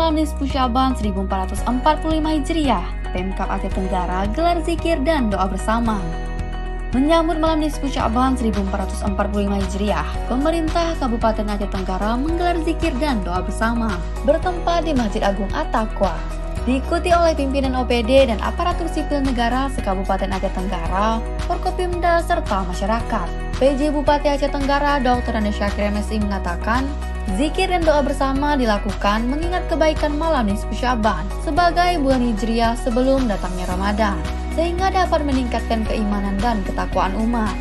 malam nisfu Sya'ban 1445 Hijriah, Pemkab Aceh Tenggara gelar zikir dan doa bersama. Menyambut malam nisfu Sya'ban 1445 Hijriah, pemerintah Kabupaten Aceh Tenggara menggelar zikir dan doa bersama bertempat di Masjid Agung At-Taqwa. Diikuti oleh pimpinan OPD dan aparatur sipil negara se-Kabupaten Aceh Tenggara, Forkopimda serta masyarakat. PJ Bupati Aceh Tenggara Dr. Andes Syakir MSI mengatakan, zikir dan doa bersama dilakukan mengingat kebaikan malam nisfu Sya'ban sebagai bulan hijriah sebelum datangnya Ramadan, sehingga dapat meningkatkan keimanan dan ketakwaan umat.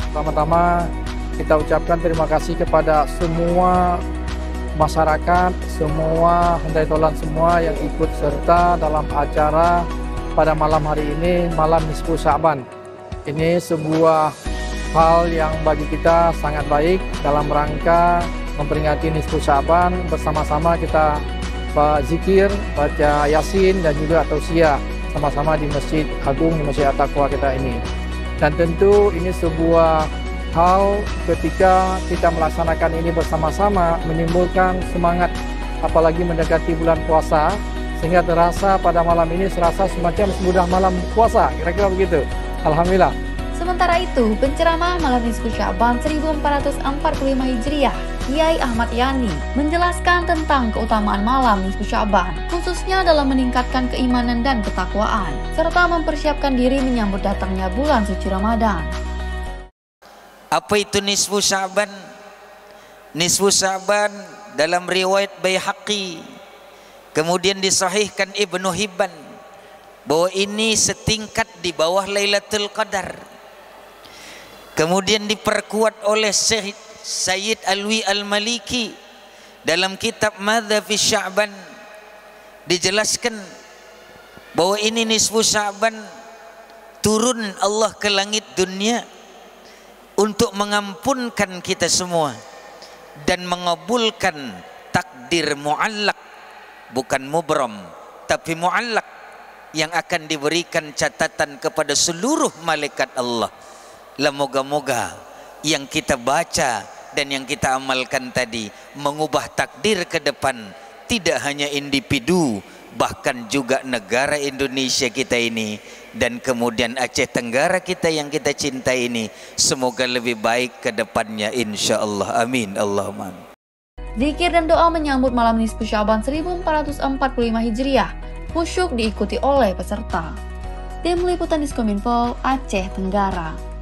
Pertama-tama kita ucapkan terima kasih kepada semua masyarakat, semua handai tolan semua yang ikut serta dalam acara pada malam hari ini, malam nisfu Sya'ban. Ini sebuah hal yang bagi kita sangat baik dalam rangka memperingati nisfu Sya'ban. Bersama-sama kita berzikir, baca Yasin dan juga tausiah sama-sama di Masjid Agung, di Masjid At-Taqwa kita ini. Dan tentu ini sebuah hal ketika kita melaksanakan ini bersama-sama menimbulkan semangat, apalagi mendekati bulan puasa, sehingga terasa pada malam ini serasa semacam semudah malam puasa, kira-kira begitu. Alhamdulillah. Sementara itu, penceramah malam nisfu Sya'ban 1445 Hijriah, Kiai Ahmad Yani, menjelaskan tentang keutamaan malam nisfu Sya'ban, khususnya dalam meningkatkan keimanan dan ketakwaan, serta mempersiapkan diri menyambut datangnya bulan suci Ramadan. Apa itu nisfu Sya'ban? Nisfu Sya'ban dalam riwayat Baihaqi, kemudian disahihkan Ibnu Hibban, bahwa ini setingkat di bawah Lailatul Qadar. Kemudian diperkuat oleh Sayyid Alwi Al-Maliki dalam kitab Madza fi Sya'ban, dijelaskan bahwa ini nisfu Sya'ban turun Allah ke langit dunia untuk mengampunkan kita semua dan mengabulkan takdir mu'allaq, bukan mubram tapi mu'allaq, yang akan diberikan catatan kepada seluruh malaikat Allah. Moga-moga yang kita baca dan yang kita amalkan tadi mengubah takdir ke depan, tidak hanya individu, bahkan juga negara Indonesia kita ini, dan kemudian Aceh Tenggara kita yang kita cintai ini, semoga lebih baik ke depannya insyaallah. Amin Allahumma. Zikir dan doa menyambut malam nisfu Sya'ban 1445 Hijriah khusyuk diikuti oleh peserta. Tim Liputan Diskominfo Aceh Tenggara.